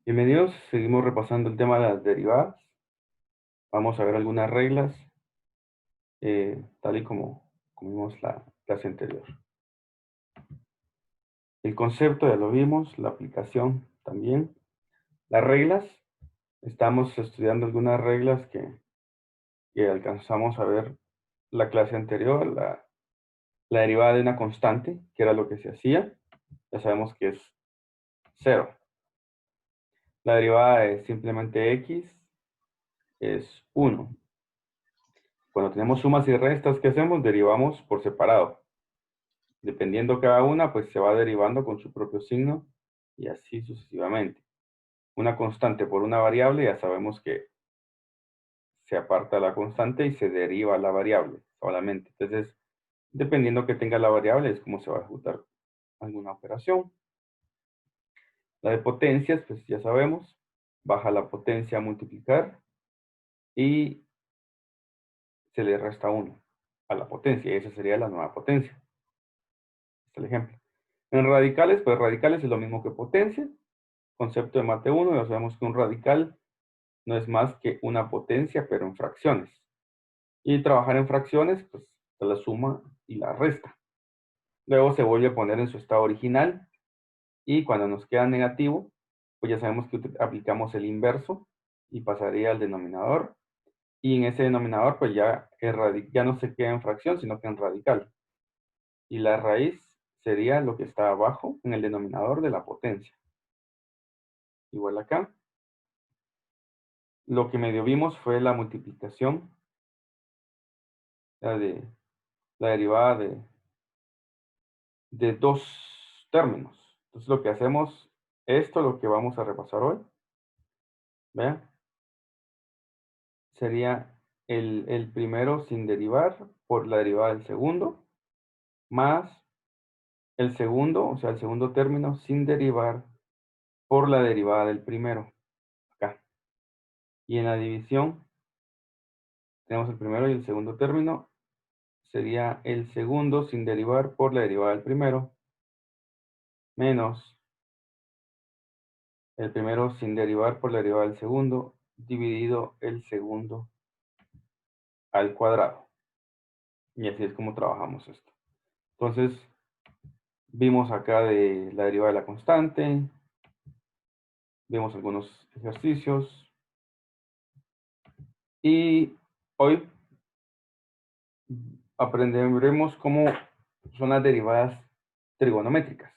Bienvenidos, seguimos repasando el tema de las derivadas. Vamos a ver algunas reglas, tal y como vimos la clase anterior. El concepto ya lo vimos, la aplicación también. Las reglas, estamos estudiando algunas reglas que alcanzamos a ver la clase anterior, la derivada de una constante, que era lo que se hacía. Ya sabemos que es 0. La derivada de simplemente x es 1. Cuando tenemos sumas y restas, ¿qué hacemos? Derivamos por separado. Dependiendo cada una, pues se va derivando con su propio signo y así sucesivamente. Una constante por una variable, ya sabemos que se aparta la constante y se deriva la variable solamente. Entonces, dependiendo que tenga la variable, es como se va a ejecutar alguna operación. La de potencias, pues ya sabemos, baja la potencia a multiplicar y se le resta 1 a la potencia, y esa sería la nueva potencia. Este es el ejemplo. En radicales, pues radicales es lo mismo que potencia. Concepto de mate 1, ya sabemos que un radical no es más que una potencia, pero en fracciones. Y trabajar en fracciones, pues se la suma y la resta. Luego se vuelve a poner en su estado original y cuando nos queda negativo, pues ya sabemos que aplicamos el inverso y pasaría al denominador. Y en ese denominador, pues ya no se queda en fracción, sino que en radical. Y la raíz sería lo que está abajo en el denominador de la potencia. Igual acá. Lo que medio vimos fue la multiplicación, la derivada de dos términos. Entonces lo que hacemos, esto lo que vamos a repasar hoy, ¿vean? Sería el primero sin derivar por la derivada del segundo, más el segundo, o sea, el segundo término sin derivar por la derivada del primero, acá. Y en la división tenemos el primero y el segundo término, sería el segundo sin derivar por la derivada del primero, menos el primero sin derivar por la derivada del segundo, dividido el segundo al cuadrado. Y así es como trabajamos esto. Entonces, vimos acá de la derivada de la constante, vimos algunos ejercicios, y hoy aprenderemos cómo son las derivadas trigonométricas.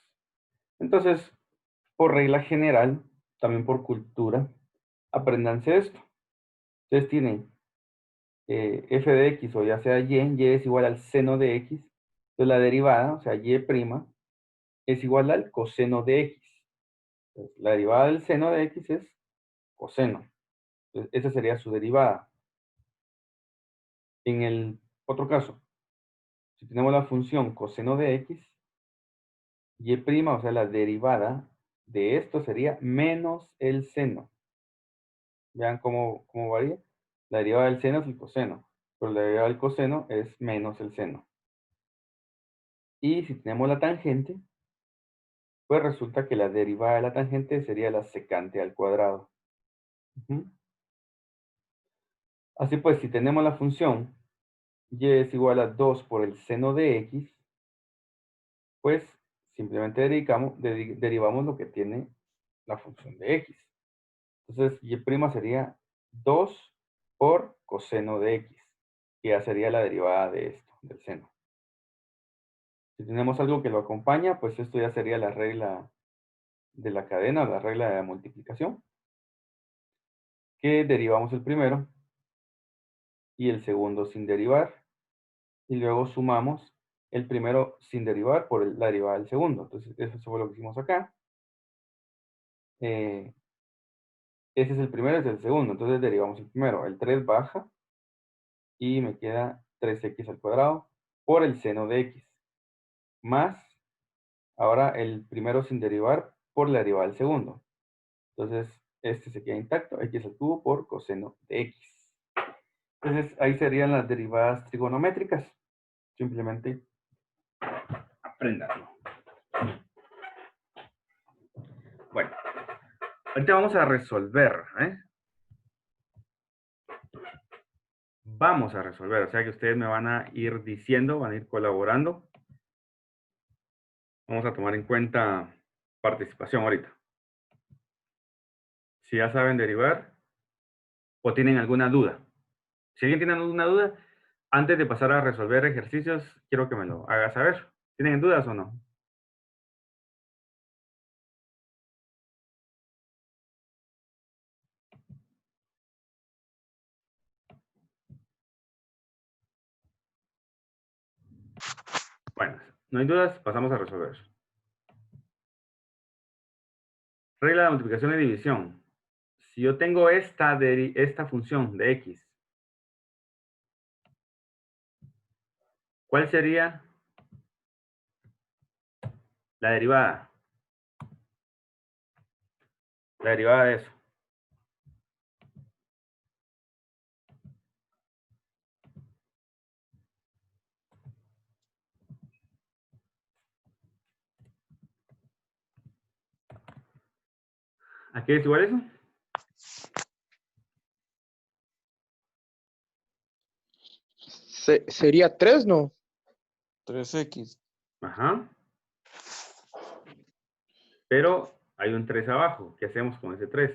Entonces, por regla general, también por cultura, apréndanse esto. Ustedes tienen f de x o ya sea y es igual al seno de x. Entonces la derivada, o sea, y' es igual al coseno de x. Entonces, la derivada del seno de x es coseno. Entonces, esa sería su derivada. En el otro caso, si tenemos la función coseno de x, y', o sea, la derivada de esto sería menos el seno. Vean cómo varía. La derivada del seno es el coseno, pero la derivada del coseno es menos el seno. Y si tenemos la tangente, pues resulta que la derivada de la tangente sería la secante al cuadrado. Así pues, si tenemos la función y es igual a 2 por el seno de x, pues simplemente derivamos lo que tiene la función de x. Entonces, y' sería 2 por coseno de x, que ya sería la derivada de esto, del seno. Si tenemos algo que lo acompaña, pues esto ya sería la regla de la cadena, la regla de la multiplicación, que derivamos el primero y el segundo sin derivar, y luego sumamos el primero sin derivar por la derivada del segundo. Entonces, eso fue lo que hicimos acá. Ese es el primero, ese es el segundo. Entonces, derivamos el primero. El 3 baja y me queda 3x al cuadrado por el seno de x. Más, ahora el primero sin derivar por la derivada del segundo. Entonces, este se queda intacto, x al cubo por coseno de x. Entonces, ahí serían las derivadas trigonométricas. Simplemente aprendanlo. Bueno, Ahorita vamos a resolver, ¿eh? Vamos a resolver, o sea que ustedes me van a ir diciendo, van a ir colaborando. Vamos a tomar en cuenta participación ahorita. Si ya saben derivar o tienen alguna duda. Si alguien tiene alguna duda, antes de pasar a resolver ejercicios, quiero que me lo haga saber. ¿Tienen dudas o no? Bueno, no hay dudas, pasamos a resolver. Regla de multiplicación y división. Si yo tengo esta función de x, ¿cuál sería la derivada? La derivada de eso. ¿A qué es igual eso? Sería 3, ¿no? 3x. Ajá. Pero hay un 3 abajo. ¿Qué hacemos con ese 3?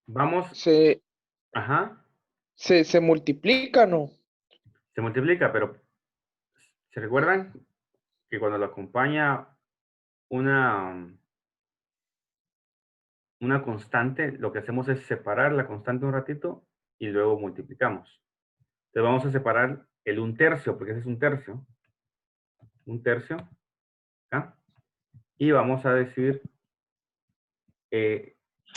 Vamos. Ajá. Se multiplica, ¿no? Se multiplica, pero ¿se recuerdan que cuando lo acompaña una constante, lo que hacemos es separar la constante un ratito y luego multiplicamos? Entonces vamos a separar el 1/3, porque ese es 1/3. 1/3. ¿Ah? Y vamos a decir,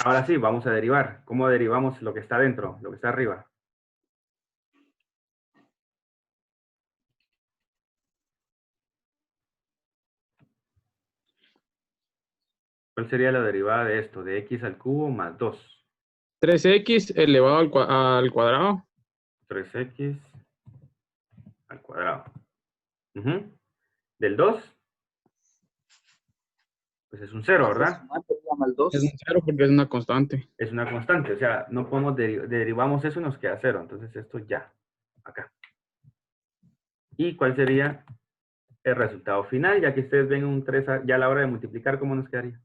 ahora sí, vamos a derivar. ¿Cómo derivamos lo que está dentro, lo que está arriba? ¿Cuál sería la derivada de esto? De x al cubo más 2. 3x elevado al cuadrado. 3x al cuadrado. Del 2, pues es un 0, ¿verdad? Es un 0 porque es una constante. Es una constante, o sea, no podemos derivamos eso y nos queda 0. Entonces esto ya, acá. ¿Y cuál sería el resultado final? Ya que ustedes ven un 3, ya a la hora de multiplicar, ¿cómo nos quedaría?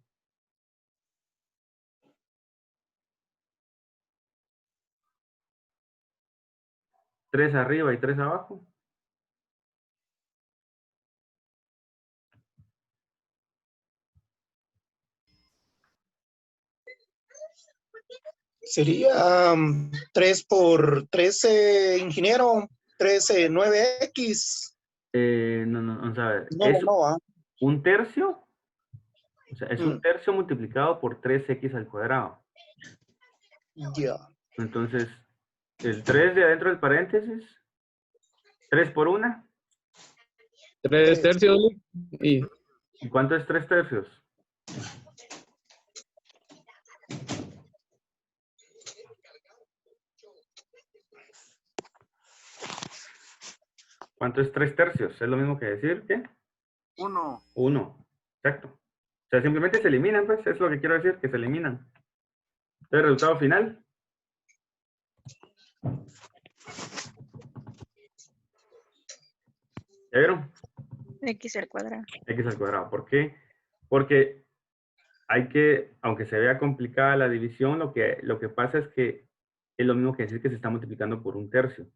¿3 arriba y 3 abajo? Sería 3 por 13, ingeniero, 13, 9x. No, vamos a ver. No, Es no, ¿ah? un tercio, o sea, es un tercio multiplicado por 3x al cuadrado. Ya. Entonces, el 3 de adentro del paréntesis, 3 por 1. 3 tercios. Y ¿Y cuánto es 3 tercios? ¿Cuánto es 3 tercios? Es lo mismo que decir, ¿qué? 1. 1. Exacto. O sea, simplemente se eliminan, pues, es lo que quiero decir, que se eliminan. El resultado final. ¿Ya vieron? X al cuadrado. X al cuadrado. ¿Por qué? Porque hay que, aunque se vea complicada la división, lo que pasa es que es lo mismo que decir que se está multiplicando por un tercio.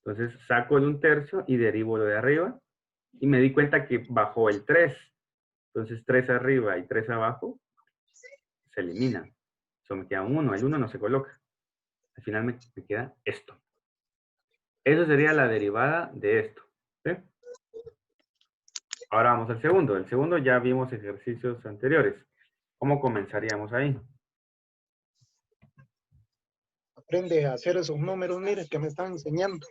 Entonces saco el 1/3 y derivo lo de arriba y me di cuenta que bajó el 3. Entonces 3 arriba y 3 abajo se eliminan. Eso me queda un 1. El 1 no se coloca. Al final me queda esto. Eso sería la derivada de esto. ¿Sí? Ahora vamos al segundo. El segundo ya vimos ejercicios anteriores. ¿Cómo comenzaríamos ahí? Aprende a hacer esos números, mire, que me están enseñando.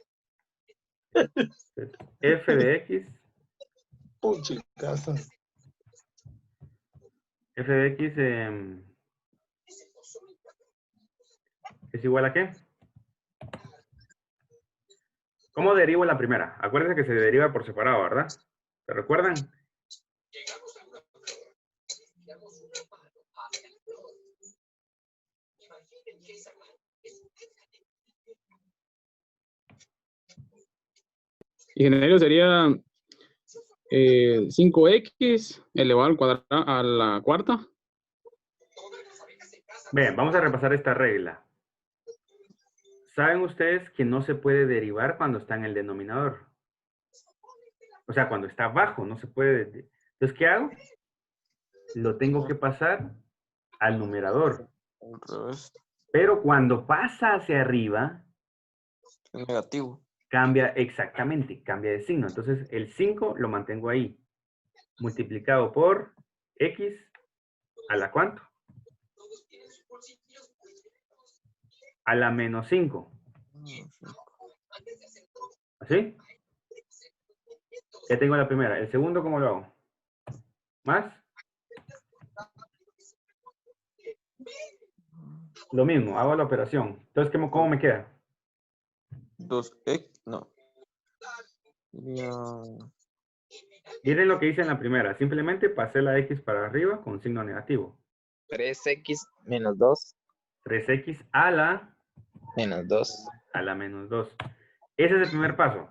F de X. Puchicas. F de X es igual a ¿qué? ¿Cómo derivo la primera? Acuérdense que se deriva por separado, ¿verdad? ¿Se recuerdan? Ingeniero sería 5x elevado al cuadrado a la cuarta. Bien, vamos a repasar esta regla. ¿Saben ustedes que no se puede derivar cuando está en el denominador? O sea, cuando está abajo, no se puede. Entonces, ¿qué hago? Lo tengo que pasar al numerador. Al revés. Pero cuando pasa hacia arriba, Es negativo. cambia exactamente, cambia de signo. Entonces, el 5 lo mantengo ahí. Multiplicado por x a la ¿cuánto? A la menos 5. ¿Así? Ya tengo la primera. ¿El segundo cómo lo hago? ¿Más? Lo mismo, hago la operación. Entonces, ¿cómo me queda? 2x, no. Sería Miren lo que hice en la primera. Simplemente pasé la x para arriba con signo negativo. 3x menos 2 3x a la menos 2. menos 2. Ese es el primer paso.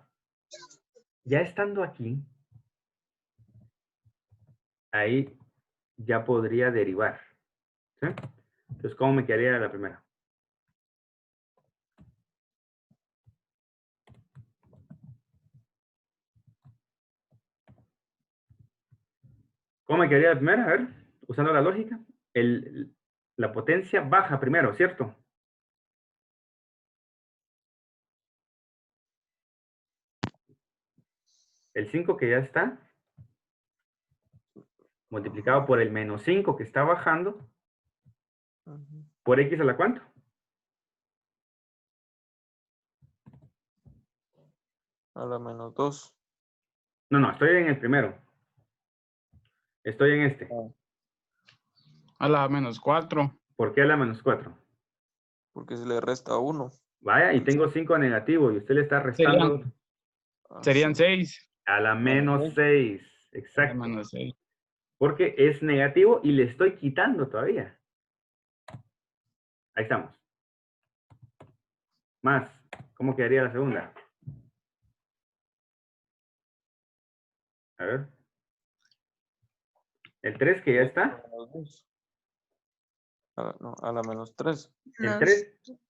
Ya estando aquí, ahí ya podría derivar. ¿Sí? Entonces, ¿cómo me quedaría la primera? ¿Cómo me quedaría la primera? A ver, usando la lógica. La potencia baja primero, ¿cierto? El 5 que ya está, multiplicado por el menos 5 que está bajando, por x a la ¿cuánto? a la menos 2. No, estoy en el primero. Estoy en este. A la menos 4. ¿Por qué a la menos 4? Porque se le resta 1. Vaya, y tengo 5 negativo y usted le está restando Serían 6. a la menos 6. A la Exacto. menos 6. Porque es negativo y le estoy quitando todavía. Ahí estamos. Más. ¿Cómo quedaría la segunda? A ver. El 3 que ya está. A la menos 3.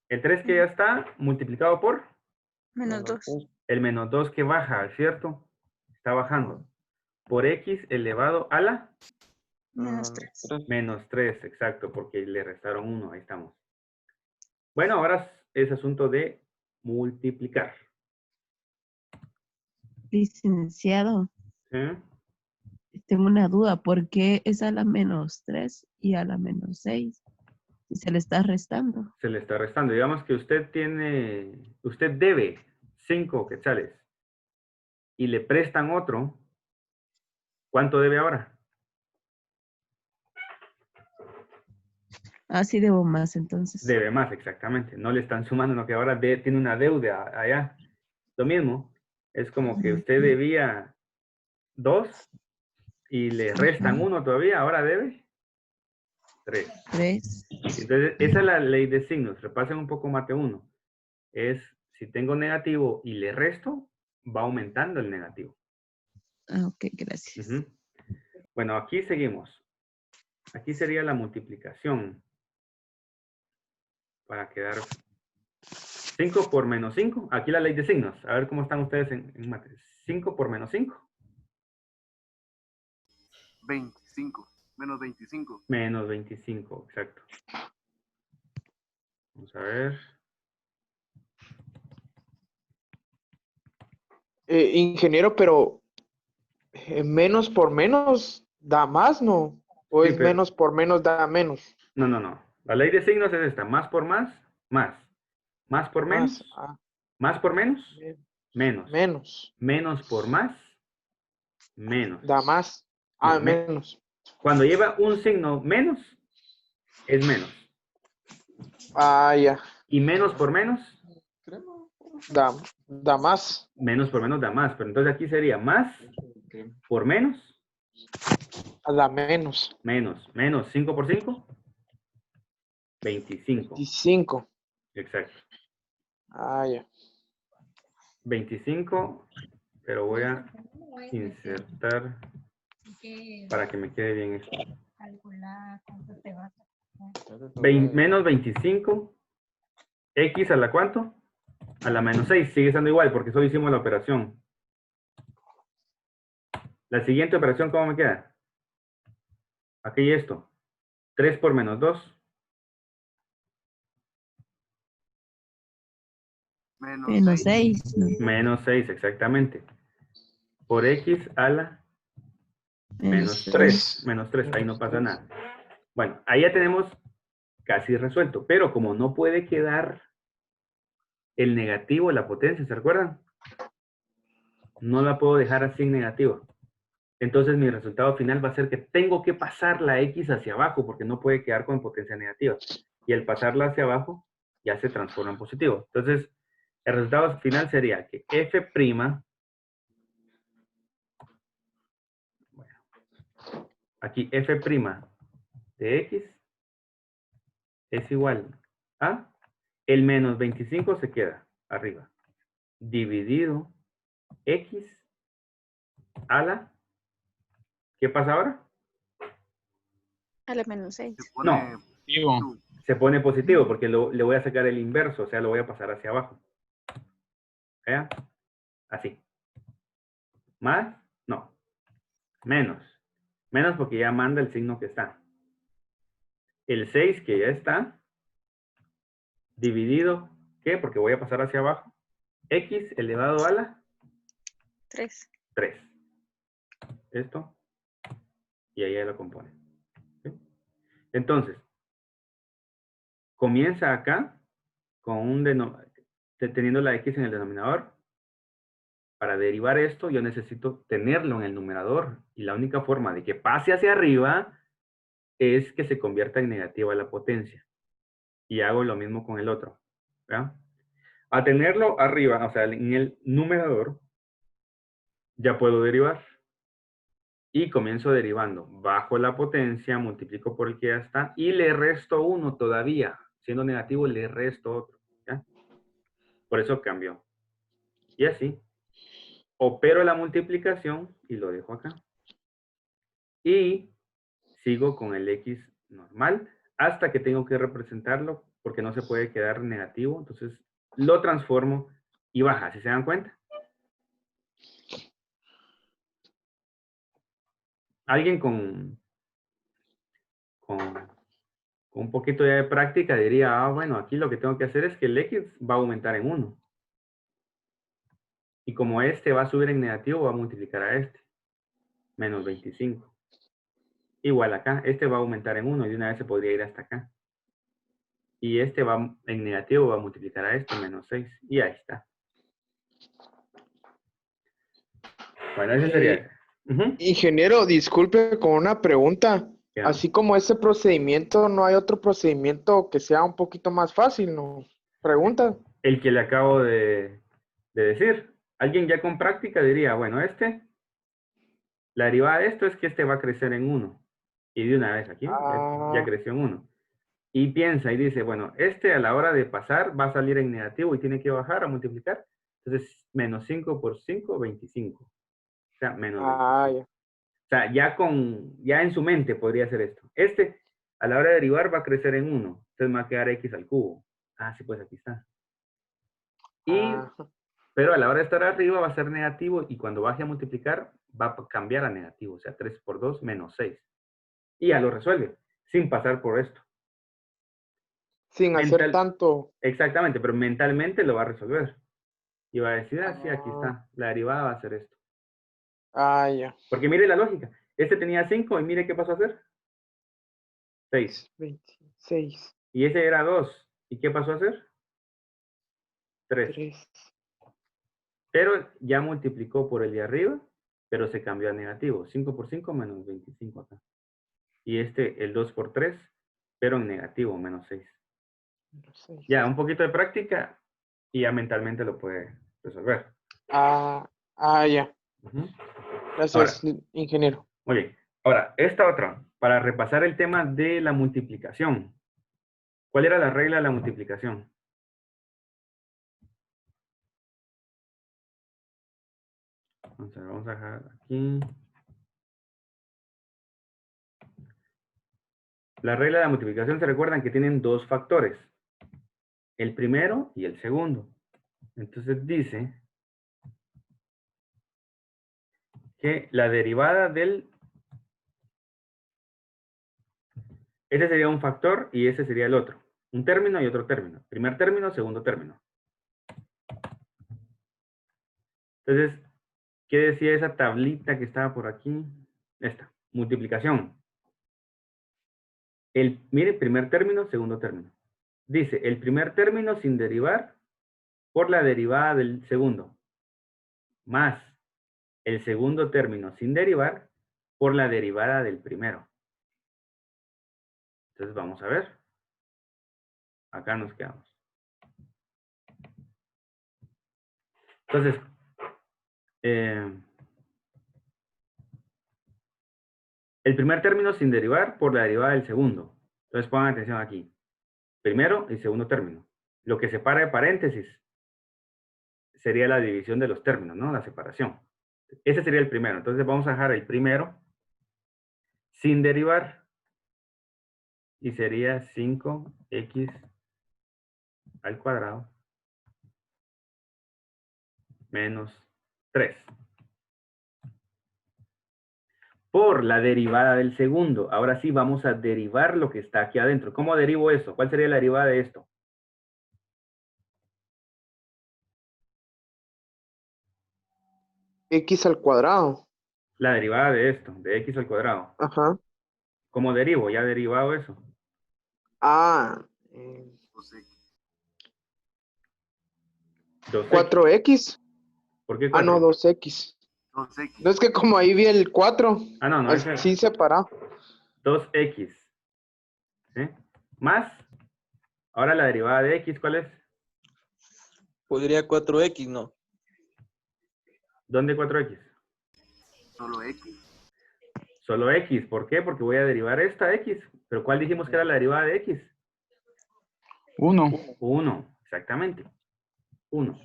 El 3 que ya está multiplicado por Menos 2. el menos 2 que baja, ¿cierto? Está bajando. Por x elevado a la Menos 3. menos 3, exacto, porque le restaron 1, ahí estamos. Bueno, ahora es asunto de multiplicar. Licenciado, ¿Sí? tengo una duda. ¿Por qué es a la menos 3 y a la menos 6? Si se le está restando. Se le está restando. Digamos que usted debe 5 quetzales y le prestan otro. ¿Cuánto debe ahora? Ah, sí debo más entonces. Debe más, exactamente. No le están sumando, no que ahora tiene una deuda allá. Lo mismo, es como que usted debía 2 y le restan 1 todavía, ahora debe 3. 3. Entonces, esa es la ley de signos. Repasen un poco mate 1. Es, si tengo negativo y le resto, va aumentando el negativo. Ah, ok, gracias. Bueno, aquí seguimos. Aquí sería la multiplicación. Para quedar 5 por menos 5. Aquí la ley de signos. A ver cómo están ustedes en mate. 5 por menos 5. 25. Menos 25. Menos 25, exacto. Vamos a ver. Ingeniero, pero menos por menos da más, ¿no? ¿O Sí, es pero- menos por menos da menos? No. La ley de signos es esta. Más por más, más. Más por menos, Más. Ah, más por menos, menos. menos. Menos por más, menos. Da más. No, Ah, menos. Cuando lleva un signo menos, es menos. Ah, ya. Y menos por menos, Da Da más. Menos por menos da más. Pero entonces aquí sería más por menos. A la menos. Menos. Menos 5 por 5. 25. 25. Exacto. Ah, ya. 25. Pero voy a insertar para que me quede bien esto. Menos 25. X a la ¿cuánto? A la menos 6. Sigue estando igual porque solo hicimos la operación. La siguiente operación, ¿cómo me queda? Aquí y esto. 3 por menos 2. Menos 6. Menos 6, exactamente. Por X a la menos 3. 3. Menos 3, ahí no pasa nada. Bueno, ahí ya tenemos casi resuelto. Pero como no puede quedar el negativo, la potencia, ¿se recuerdan? No la puedo dejar así en negativo. Entonces mi resultado final va a ser que tengo que pasar la X hacia abajo porque no puede quedar con potencia negativa. Y al pasarla hacia abajo ya se transforma en positivo. Entonces el resultado final sería que F', bueno, aquí F' de X es igual a el menos 25 se queda arriba. Dividido X a la, ¿qué pasa ahora? A la menos 6. No, Positivo. se pone positivo porque le voy a sacar el inverso, o sea, lo voy a pasar hacia abajo. ¿Vean? Así. ¿Más? No. Menos. Menos porque ya manda el signo que está. El 6 que ya está, dividido, ¿qué? Porque voy a pasar hacia abajo. X elevado a la 3. 3. Esto. Y ahí ya lo compone. ¿Sí? Entonces, comienza acá con un teniendo la X en el denominador. Para derivar esto, yo necesito tenerlo en el numerador. Y la única forma de que pase hacia arriba es que se convierta en negativa la potencia. Y hago lo mismo con el otro. ¿Verdad? A tenerlo arriba, o sea, en el numerador, ya puedo derivar. Y comienzo derivando. Bajo la potencia, multiplico por el que ya está, y le resto 1 todavía. Siendo negativo, le resto otro. ¿Ya? Por eso cambió. Y así. Opero la multiplicación y lo dejo acá. Y sigo con el X normal hasta que tengo que representarlo porque no se puede quedar negativo. Entonces lo transformo y baja, ¿si se dan cuenta? Alguien con un poquito ya de práctica diría, bueno, aquí lo que tengo que hacer es que el X va a aumentar en 1. Y como este va a subir en negativo, va a multiplicar a este. Menos 25. Igual acá, este va a aumentar en 1 y de una vez se podría ir hasta acá. Y este va en negativo, va a multiplicar a este, menos 6. Y ahí está. Bueno, ese sería. Ingeniero, disculpe con una pregunta. Ya. Así como ese procedimiento, ¿no hay otro procedimiento que sea un poquito más fácil, no? Pregunta. El que le acabo de decir. Alguien ya con práctica diría, bueno, la derivada de esto es que este va a crecer en 1. Y de una vez aquí, ya creció en 1. Y piensa y dice, bueno, este a la hora de pasar va a salir en negativo y tiene que bajar a multiplicar. Entonces, menos 5 por 5, 25. O sea, menos 25. Ya. O sea, ya en su mente podría ser esto. Este, a la hora de derivar, va a crecer en 1. Entonces me va a quedar x al cubo. Ah, sí, pues aquí está. Pero a la hora de estar arriba va a ser negativo y cuando baje a multiplicar va a cambiar a negativo. O sea, 3 por 2, menos 6. Y ya lo resuelve, sin pasar por esto. Sin hacer tanto. Exactamente, pero mentalmente lo va a resolver. Y va a decir, sí, aquí está. La derivada va a ser esto. Ya. Porque mire la lógica. Este tenía 5 y mire qué pasó a hacer. 6. 26. Y ese era 2. ¿Y qué pasó a hacer? 3. Pero ya multiplicó por el de arriba, pero se cambió a negativo. 5 por 5 menos 25 acá. Y el 2 por 3, pero en negativo, menos 6. Ya, un poquito de práctica y ya mentalmente lo puede resolver. Ya. Ujú. Gracias, ingeniero. Muy bien. Ahora, esta otra, para repasar el tema de la multiplicación. ¿Cuál era la regla de la multiplicación? Vamos a dejar aquí. La regla de la multiplicación, se recuerdan que tienen dos factores. El primero y el segundo. Entonces dice que la derivada del... Ese sería un factor y ese sería el otro. Un término y otro término. Primer término, segundo término. Entonces, ¿qué decía esa tablita que estaba por aquí? Esta, multiplicación. Mire, primer término, segundo término. Dice, el primer término sin derivar por la derivada del segundo. Más el segundo término sin derivar por la derivada del primero. Entonces vamos a ver. Acá nos quedamos. Entonces, el primer término sin derivar por la derivada del segundo. Entonces pongan atención aquí. Primero y segundo término. Lo que separa de paréntesis sería la división de los términos, ¿no? La separación. Ese sería el primero. Entonces vamos a dejar el primero sin derivar. Y sería 5x al cuadrado menos 3. Por la derivada del segundo. Ahora sí vamos a derivar lo que está aquí adentro. ¿Cómo derivo esto? ¿Cuál sería la derivada de esto? X al cuadrado. La derivada de esto, de x al cuadrado. Ajá. ¿Cómo derivo? ¿Ya he derivado eso? Pues, 2x. 4X. ¿Por qué 4? No, 2X. 2x. No, es que como ahí vi el 4. No, ese Así separado. 2x. ¿Sí? Más. Ahora la derivada de x, ¿cuál es? Podría 4x, ¿no? ¿Dónde 4x? Solo x. Solo x. ¿Por qué? Porque voy a derivar esta x. ¿Pero cuál dijimos que era la derivada de x? 1. 1. Exactamente. 1.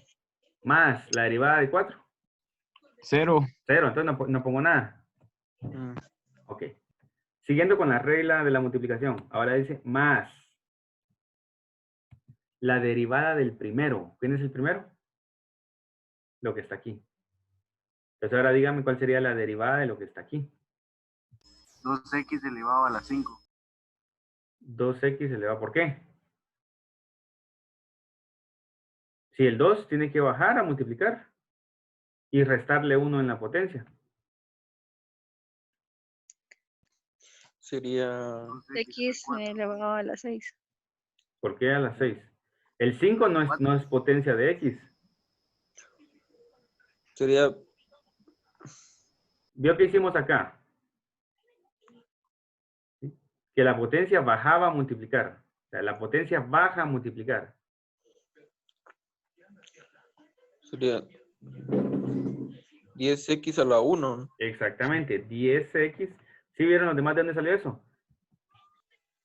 Más la derivada de 4. 0. 0. Entonces no pongo nada. Ok. Siguiendo con la regla de la multiplicación. Ahora dice más la derivada del primero. ¿Quién es el primero? Lo que está aquí. Entonces ahora dígame cuál sería la derivada de lo que está aquí. 2x elevado a la 5. 2x elevado, ¿por qué? Si el 2 tiene que bajar a multiplicar y restarle 1 en la potencia. Sería... X elevado a la 6. ¿Por qué a las 6? El 5 no es potencia de x. Sería... ¿Vio qué hicimos acá? ¿Sí? Que la potencia bajaba a multiplicar. O sea, la potencia baja a multiplicar. Sería 10x a la 1. Exactamente, 10x. ¿Sí vieron los demás de dónde salió eso?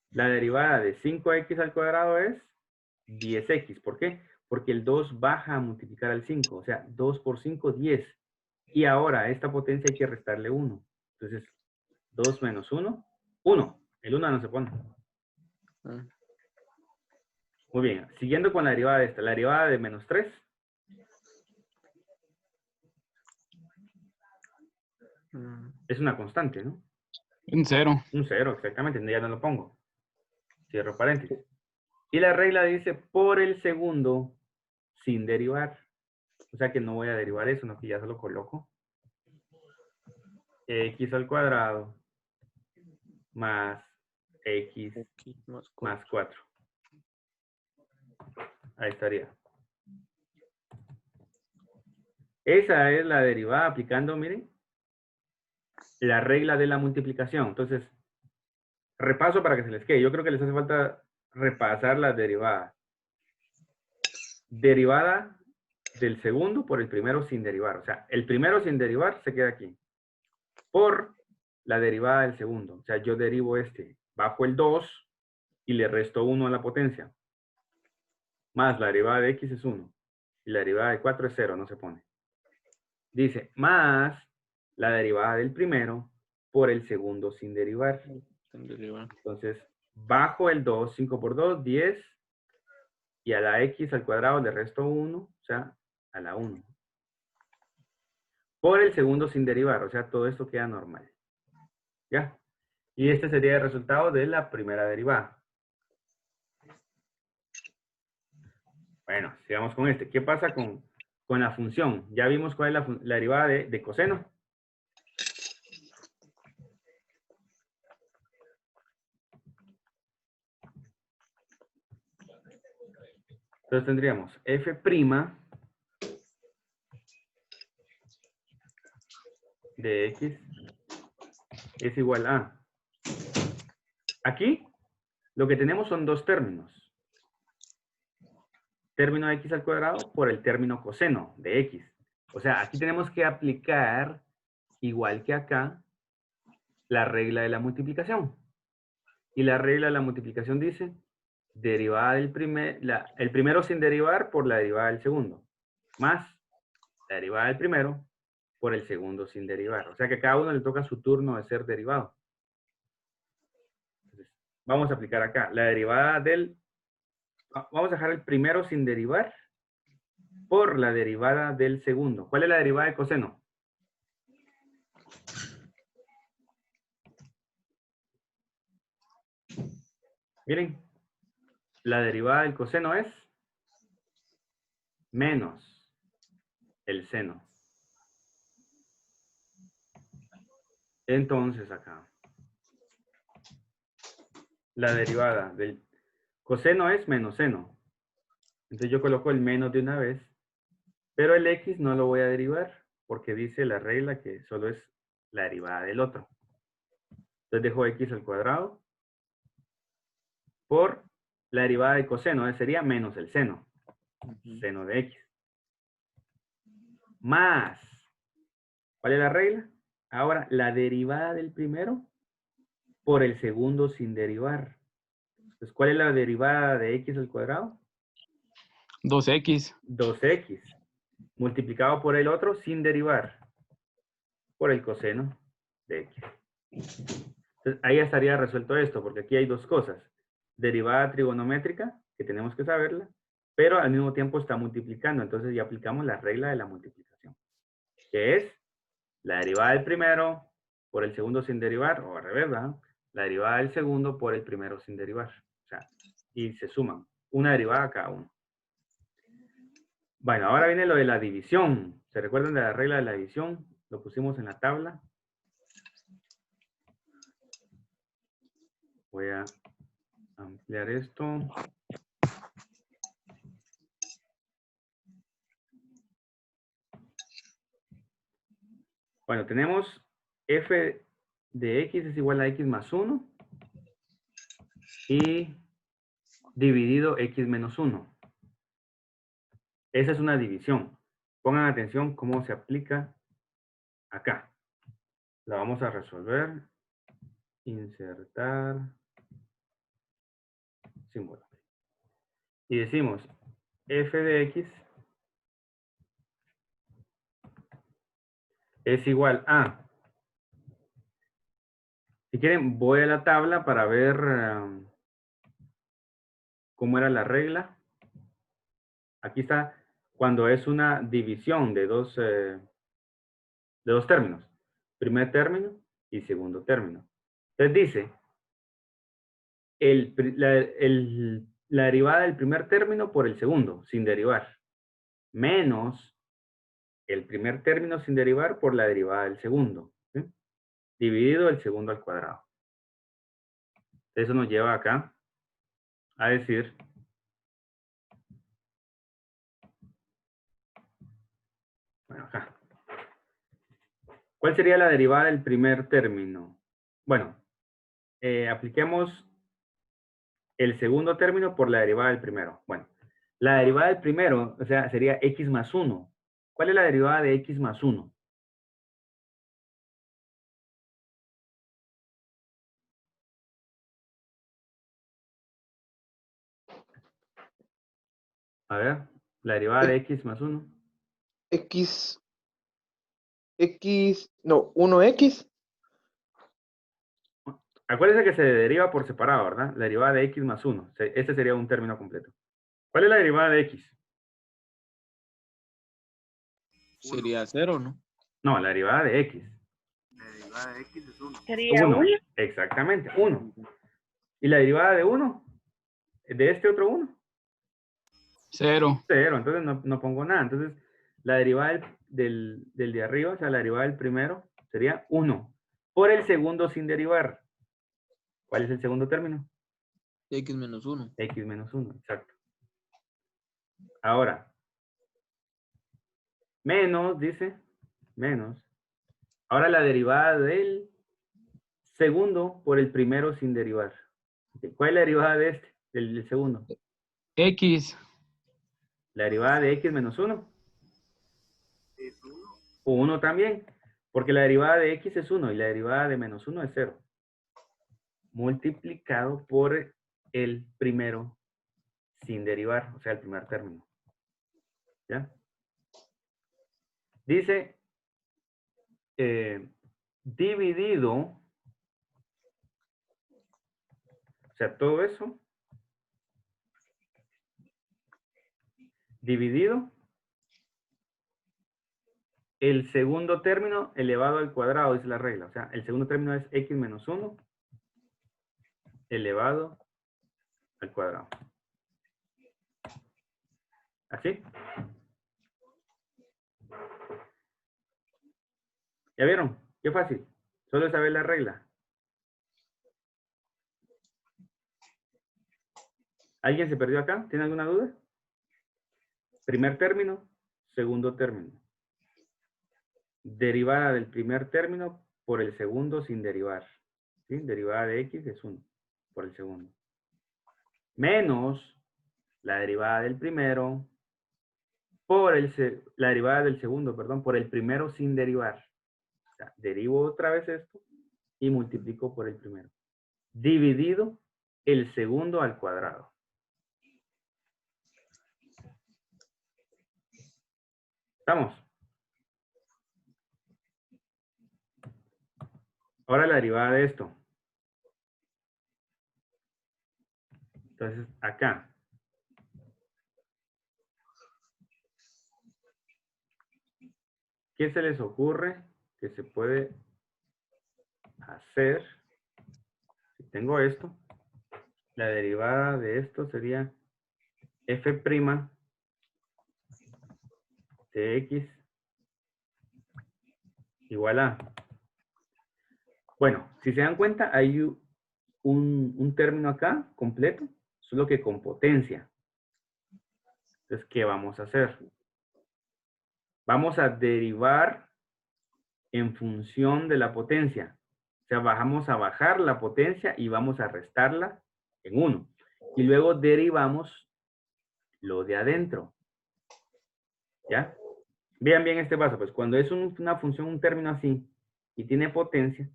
La derivada de 5x al cuadrado es 10x. ¿Por qué? Porque el 2 baja a multiplicar al 5. O sea, 2 por 5, 10. Y ahora a esta potencia hay que restarle 1. Entonces, 2 menos 1, 1. El 1 no se pone. Muy bien. Siguiendo con la derivada de esta. La derivada de menos 3. Es una constante, ¿no? Un 0. Un 0, exactamente. Ya no lo pongo. Cierro paréntesis. Y la regla dice por el segundo sin derivar. O sea que no voy a derivar eso, no, que ya se lo coloco. X al cuadrado más x más 4. Ahí estaría. Esa es la derivada aplicando, miren, la regla de la multiplicación. Entonces, repaso para que se les quede. Yo creo que les hace falta repasar las derivadas. Derivada del segundo por el primero sin derivar. O sea, el primero sin derivar se queda aquí. Por la derivada del segundo. O sea, yo derivo bajo el 2 y le resto 1 a la potencia. Más la derivada de x es 1. Y la derivada de 4 es 0, no se pone. Dice, más la derivada del primero por el segundo sin derivar. Entonces, bajo el 2, 5 por 2, 10. Y a la x al cuadrado le resto 1, o sea, a la 1. Por el segundo sin derivar, o sea, todo esto queda normal. ¿Ya? Y este sería el resultado de la primera derivada. Bueno, sigamos con este. ¿Qué pasa con la función? Ya vimos cuál es la derivada de coseno. Entonces tendríamos f' de x es igual a... Aquí lo que tenemos son dos términos. Término de x al cuadrado por el término coseno de x. O sea, aquí tenemos que aplicar, igual que acá, la regla de la multiplicación. Y la regla de la multiplicación dice, derivada del el primero sin derivar por la derivada del segundo, más la derivada del primero por el segundo sin derivar. O sea que a cada uno le toca su turno de ser derivado. Entonces, vamos a aplicar acá la derivada del... Vamos a dejar el primero sin derivar por la derivada del segundo. ¿Cuál es la derivada de coseno? Miren, la derivada del coseno es menos el seno. Entonces acá, la derivada del coseno es menos seno. Entonces yo coloco el menos de una vez, pero el x no lo voy a derivar porque dice la regla que solo es la derivada del otro. Entonces dejo x al cuadrado por la derivada de coseno, sería menos el seno. Seno de x. Más, ¿cuál es la regla? Ahora, la derivada del primero por el segundo sin derivar. Entonces, ¿cuál es la derivada de x al cuadrado? 2x. 2x. Multiplicado por el otro sin derivar. Por el coseno de x. Entonces, ahí estaría resuelto esto, porque aquí hay dos cosas. Derivada trigonométrica, que tenemos que saberla, pero al mismo tiempo está multiplicando. Entonces ya aplicamos la regla de la multiplicación, que es la derivada del primero por el segundo sin derivar, o al revés, ¿verdad? La derivada del segundo por el primero sin derivar. O sea, y se suman una derivada a cada uno. Bueno, ahora viene lo de la división. ¿Se recuerdan de la regla de la división? Lo pusimos en la tabla. Voy a ampliar esto. Bueno, tenemos f de x es igual a x más 1 y dividido x menos 1. Esa es una división. Pongan atención cómo se aplica acá. La vamos a resolver. Insertar símbolo. Y decimos f de x es igual a... Si quieren, voy a la tabla para ver cómo era la regla. Aquí está cuando es una división de dos términos. Primer término y segundo término. Entonces dice, la derivada del primer término por el segundo, sin derivar, menos el primer término sin derivar por la derivada del segundo, ¿sí? Dividido el segundo al cuadrado. Eso nos lleva acá a decir bueno, acá. ¿Cuál sería la derivada del primer término? Bueno, apliquemos el segundo término por la derivada del primero. Bueno, La derivada del primero, o sea, sería x más 1. ¿Cuál es la derivada de x más 1? A ver, la derivada de x más 1. No, 1x. Acuérdense que se deriva por separado, ¿verdad? La derivada de x más 1. Este sería un término completo. ¿Cuál es la derivada de x? Sería 0, ¿no? No, la derivada de x. La derivada de x es 1. Sería 1. 1. Exactamente, 1. ¿Y la derivada de 1? ¿De este otro 1? 0. 0, entonces no pongo nada. Entonces, la derivada del de arriba, o sea, la derivada del primero, sería 1. Por el segundo sin derivar. ¿Cuál es el segundo término? X menos 1. X menos 1, exacto. Ahora, menos, dice, menos. Ahora la derivada del segundo por el primero sin derivar. ¿Cuál es la derivada de este, del segundo? X. La derivada de x menos 1. Es 1. O 1 también, porque la derivada de x es 1 y la derivada de menos 1 es 0. Multiplicado por el primero sin derivar, o sea, el primer término. ¿Ya? Dice, dividido, o sea, todo eso, dividido el segundo término elevado al cuadrado, dice la regla. O sea, el segundo término es x menos 1 elevado al cuadrado. ¿Así? ¿Ya vieron? Qué fácil. Solo es saber la regla. ¿Alguien se perdió acá? ¿Tiene alguna duda? Primer término, segundo término. Derivada del primer término por el segundo sin derivar. ¿Sí? Derivada de x es 1 por el segundo. Menos la derivada del primero por la derivada del segundo, perdón, por el primero sin derivar. O sea, derivo otra vez esto y multiplico por el primero. Dividido el segundo al cuadrado. ¿Estamos? Ahora la derivada de esto. Entonces, acá. ¿Qué se les ocurre que se puede hacer? Si tengo esto, la derivada de esto sería f' de x igual a... Bueno, si se dan cuenta, hay un término acá completo, solo que con potencia. Entonces, ¿qué vamos a hacer? Vamos a derivar en función de la potencia. O sea, vamos a bajar la potencia y vamos a restarla en 1. Y luego derivamos lo de adentro. ¿Ya? Vean bien este paso. Pues cuando es una función, un término así, y tiene potencia,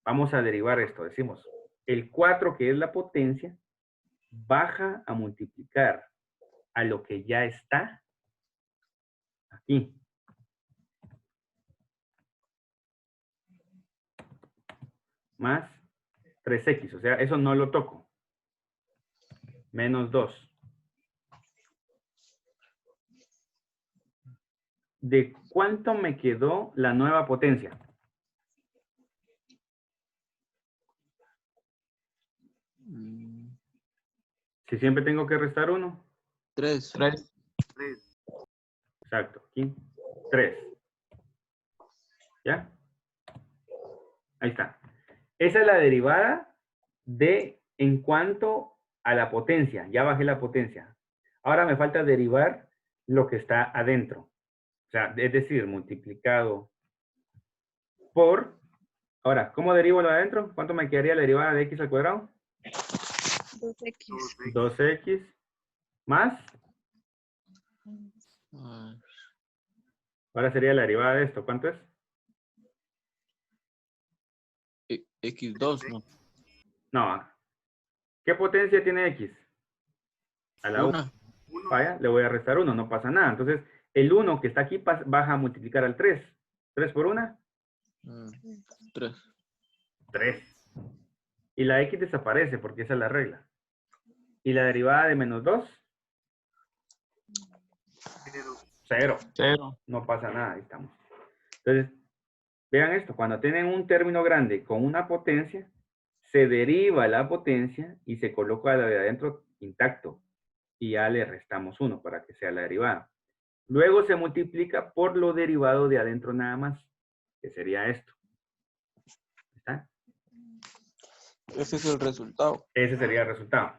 vamos a derivar esto. Decimos, el 4, que es la potencia, baja a multiplicar a lo que ya está aquí. Más 3x, o sea, eso no lo toco. Menos 2. ¿De cuánto me quedó la nueva potencia? Si siempre tengo que restar 1. 3. 3. Exacto, aquí 3. ¿Ya? Ahí está. Esa es la derivada de en cuanto a la potencia. Ya bajé la potencia. Ahora me falta derivar lo que está adentro. O sea, es decir, multiplicado por... Ahora, ¿cómo derivo lo de adentro? ¿Cuánto me quedaría la derivada de x al cuadrado? 2x. 2x más Ah, Ahora sería la derivada de esto. ¿Cuánto es? X2, ¿no? No. ¿Qué potencia tiene X? A la 1. Una. Vaya, le voy a restar 1, no pasa nada. Entonces, el 1 que está aquí baja a multiplicar al 3. 3 por 1, 3. 3. Y la X desaparece porque esa es la regla. Y la derivada de menos 2, 0. 0. No pasa nada, ahí estamos. Entonces, vean esto, cuando tienen un término grande con una potencia, se deriva la potencia y se coloca la de adentro intacto. Y ya le restamos 1 para que sea la derivada. Luego se multiplica por lo derivado de adentro nada más, que sería esto. ¿Está? Ese es el resultado. Ese sería el resultado,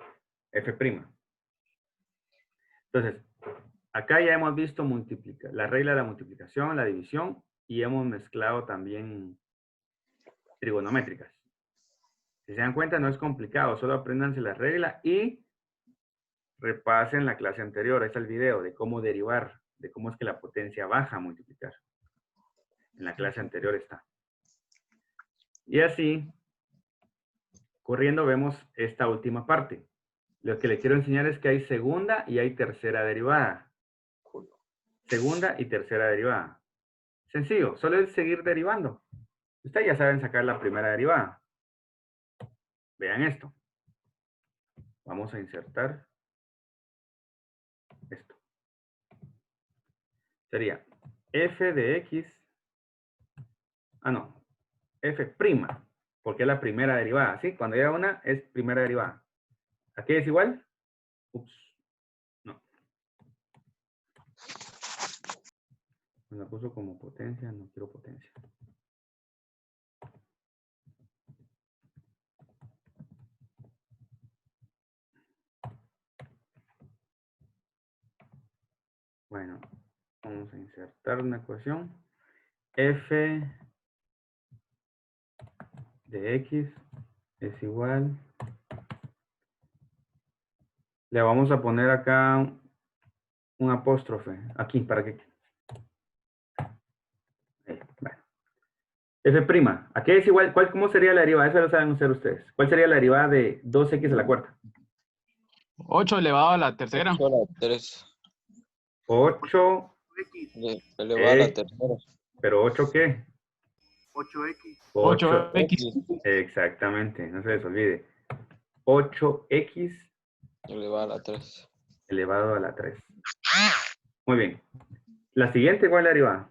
F'. Entonces, acá ya hemos visto la regla de la multiplicación, la división, y hemos mezclado también trigonométricas. Si se dan cuenta, no es complicado, solo apréndanse la regla y repasen la clase anterior. Ahí está el video de cómo derivar, de cómo es que la potencia baja a multiplicar. En la clase anterior está. Y así, corriendo, vemos esta última parte. Lo que le quiero enseñar es que hay segunda y hay tercera derivada. Segunda y tercera derivada. Sencillo, solo es seguir derivando. Ustedes ya saben sacar la primera derivada. Vean esto. Vamos a insertar esto. Sería f de x. Ah, no. F', porque es la primera derivada. ¿Sí? Cuando llega una, es primera derivada. ¿Aquí es igual? Ups. No. Me la puso como potencia, no quiero potencia. Bueno, vamos a insertar una ecuación. F de x es igual. Le vamos a poner acá un apóstrofe. Aquí, para que... Bueno. F'. ¿A qué es igual? ¿Cómo sería la derivada? Eso lo saben hacer ustedes. ¿Cuál sería la derivada de 2x a la cuarta? 8 elevado a la tercera. 8 a la 3. 8. Elevado a la tercera. ¿Pero 8 qué? 8x. 8x. Exactamente, no se les olvide. 8x Elevado a la 3. elevado a la 3. Muy bien. La siguiente, ¿cuál es la derivada?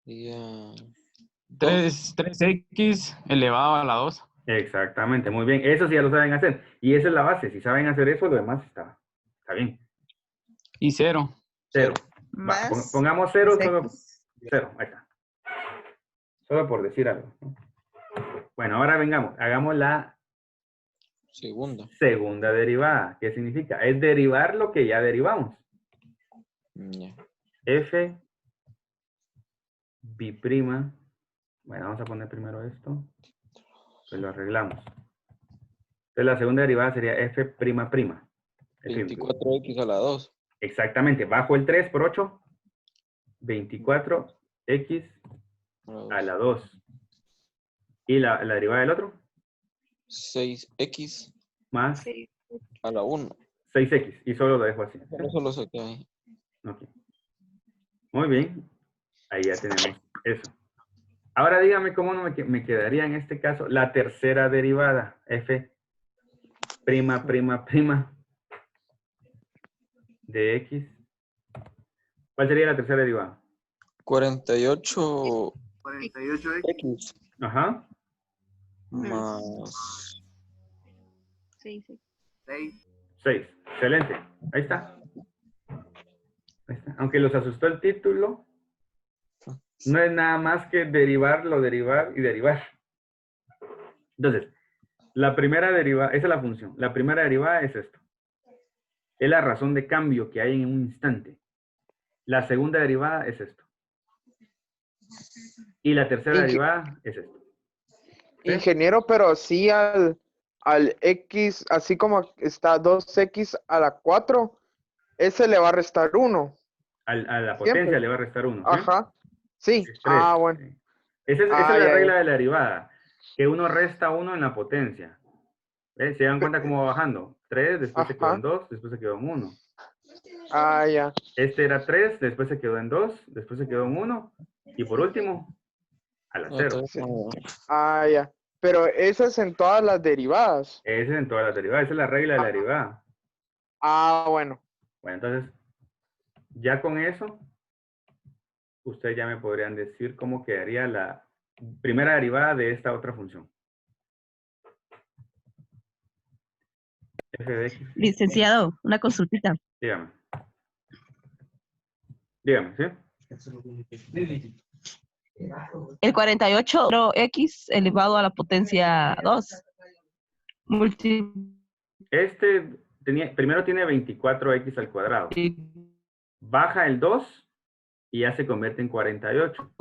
Y, 3x elevado a la 2. Exactamente, muy bien. Eso sí ya lo saben hacer. Y esa es la base. Si saben hacer eso, lo demás está bien. Y 0. 0. Más Pongamos 0, solo X. 0. Ahí está. Solo por decir algo, ¿no? Bueno, ahora vengamos. Hagamos la segunda derivada. ¿Qué significa? Es derivar lo que ya derivamos. Ya. F bi'prima. Bueno, vamos a poner primero esto. Pues lo arreglamos. Entonces la segunda derivada sería F''. Es simple. 24x a la 2. Exactamente. Bajo el 3 por 8. 24x a la 2. ¿Y la derivada del otro? 6x Más Sí. a la 1. 6x. Y solo lo dejo así. Por eso lo saqué ahí. Ok. Muy bien. Ahí ya tenemos eso. Ahora dígame cómo no me quedaría en este caso la tercera derivada. F'' de x. ¿Cuál sería la tercera derivada? 48x Ajá. más Sí, sí. 6. Excelente. Ahí está. Ahí está. Aunque los asustó el título, no es nada más que derivar y derivar. Entonces, la primera derivada, esa es la función. La primera derivada es esto. Es la razón de cambio que hay en un instante. La segunda derivada es esto. Y la tercera derivada es esto. ¿Sí? Ingeniero, pero sí al X, así como está 2X a la 4, ese le va a restar 1. A la Siempre. potencia le va a restar 1. Ajá. Sí. Es 3. Ah, bueno. Sí. Esa es Ah, la ya, regla ya. de la derivada. Que uno resta 1 en la potencia. ¿Ves? ¿Se dan cuenta cómo va bajando? 3, después se quedó Ajá. en 2, después se quedó en 1. Ah, ya. Este era 3, después se quedó en 2, después se quedó en 1. Y por último, a la 0. Entonces, Ah, ya. Pero eso es en todas las derivadas. Esa es en todas las derivadas. Esa es la regla de la Ajá. derivada. Ah, bueno. Bueno, entonces, ya con eso, ustedes ya me podrían decir cómo quedaría la primera derivada de esta otra función. F de X. Licenciado, una consultita. Dígame. Dígame, ¿sí? El 48x elevado a la potencia 2. Este primero tiene 24x al cuadrado. Baja el 2 y ya se convierte en 48.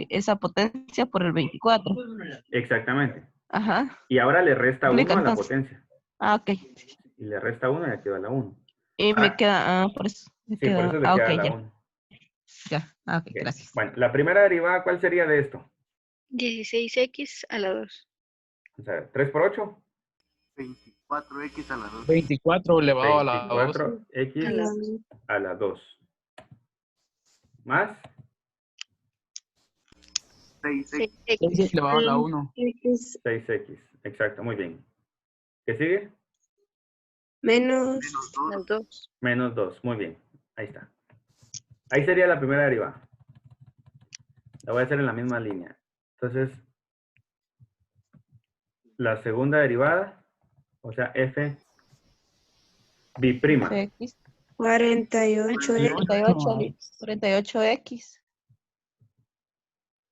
Esa potencia por el 24. Exactamente. Ajá. Y ahora le resta 1 Explica, a la entonces. potencia. Ah, ok. Y le resta 1 y ya queda la 1. Y me Ah, queda, por eso. Me sí, por queda, eso le queda ok, la ya. 1. Ya. Ah, ok, Ok. gracias. Bueno, la primera derivada, ¿cuál sería de esto? 16x a la 2. O sea, 3 por 8. 24x a la 2. 24 elevado a la 2. 24x A la 2. a la 2. Más 6x. 6x. Elevado a la 1. 6x. Exacto, muy bien. ¿Qué sigue? Menos las 2. Menos 2. Muy bien. Ahí está. Ahí sería la primera derivada. La voy a hacer en la misma línea. Entonces, la segunda derivada, o sea, f bi'prima. X. 48x. 48x.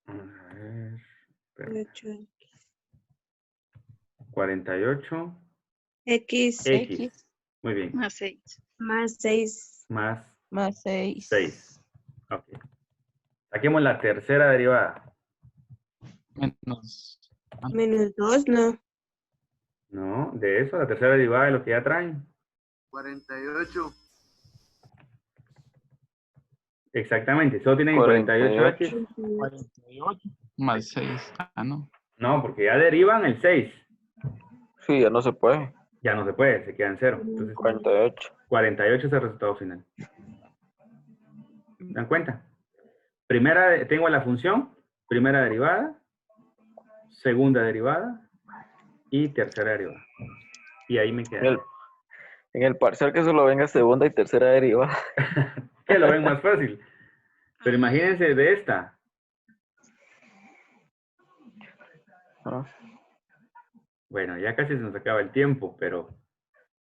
A ver, espérame. 48 X x. Muy bien. más 6. Más Más 6. 6. Ok. Saquemos la tercera derivada. Menos. Menos 2, no. No, de eso, la tercera derivada de lo que ya traen. 48. Exactamente, solo tienen 48x. 48 más 6. Ah, no. No, porque ya derivan el 6. Sí, ya no se puede. Ya no se puede, se queda en 0. Entonces, 48. 48 es el resultado final. ¿Se dan cuenta? Tengo la función, primera derivada, segunda derivada y tercera derivada. Y ahí me queda. En el parcial que solo venga segunda y tercera derivada. Que lo ven más fácil. Pero imagínense de esta. Ah, Bueno, ya casi se nos acaba el tiempo, pero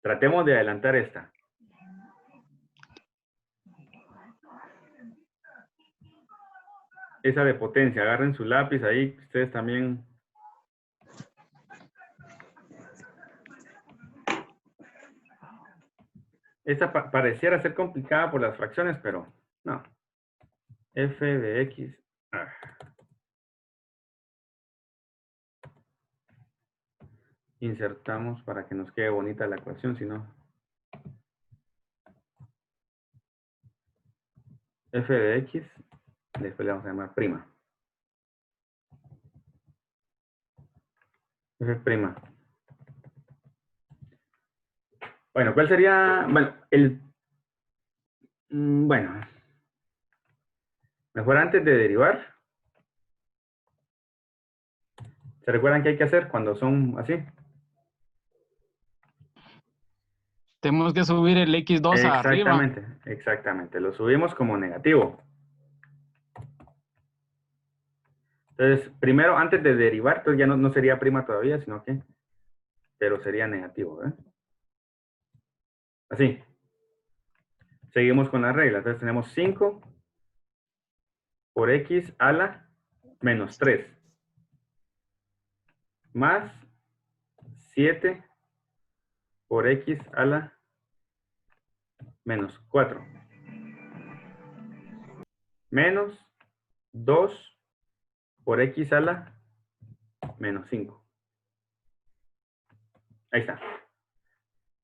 tratemos de adelantar esta. Esa de potencia, agarren su lápiz ahí, ustedes también. Esta pareciera ser complicada por las fracciones, pero no. F de X. Ah. Insertamos para que nos quede bonita la ecuación, si no. F de X, después le vamos a llamar prima. F prima. Bueno, ¿cuál sería? Bueno, bueno. Mejor antes de derivar. ¿Se recuerdan qué hay que hacer cuando son así? Tenemos que subir el X2 arriba. Exactamente, exactamente. Lo subimos como negativo. Entonces, primero, antes de derivar, entonces ya no sería prima todavía, sino que, pero sería negativo, ¿eh? Así. Seguimos con la regla. Entonces tenemos 5 por X a la menos 3. Más 7 por X a la menos 4. Menos 2 por X a la menos 5. Ahí está.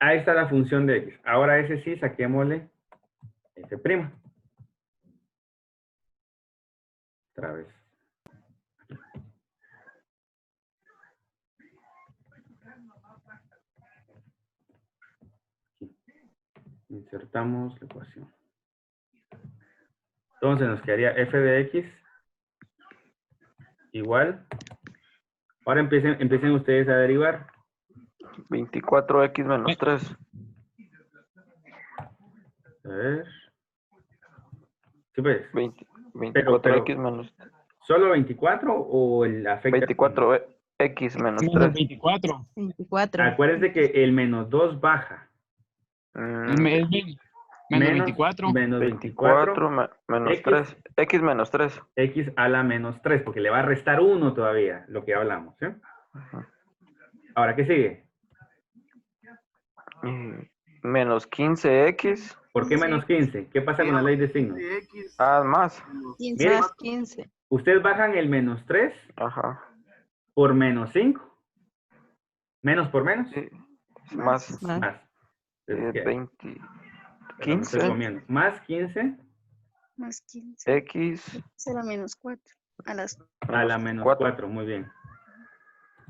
Ahí está la función de x. Ahora ese sí, saquémosle f'. Otra vez. Aquí. Insertamos la ecuación. Entonces nos quedaría f de x igual. Ahora empiecen ustedes a derivar. 24x menos 3. A ver. ¿Sí ves? 24x menos ¿Solo 24 o el afecta? 24x menos Menos 3. 24. 24. Acuérdense que el menos 2 baja. Es menos 24. Menos 24 menos X. 3. X menos 3. X a la menos 3, porque le va a restar 1 todavía, lo que hablamos. ¿Sí? Ahora, ¿qué sigue? Menos 15x. ¿Por qué menos 15? ¿Qué pasa con la ley de signos? Más. 15. Mire, Más 15. ustedes bajan el menos 3 Ajá. por menos 5. ¿Menos por menos? Sí. Más. Más. Más. Entonces, ¿qué? 20. Perdón, me estoy 15. comiendo. Más 15 Más 15. X Será menos 4. A las a la menos 4. Muy bien.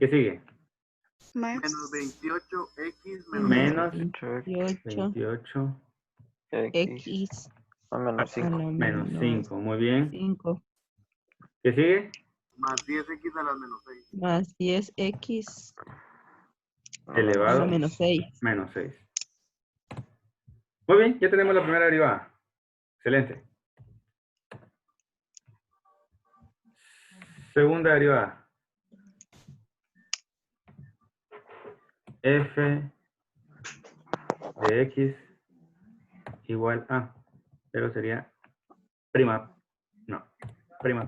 ¿Qué sigue? más. Menos 28x Menos 28. 28 X a menos a la 5. menos 5. Muy bien. 5. ¿Qué sigue? más 10x a la menos 6. Más 10x a Elevado. la menos 6. Menos 6. Muy bien, ya tenemos la primera derivada. Excelente. Segunda derivada. F de x igual a, pero sería prima, no, prima.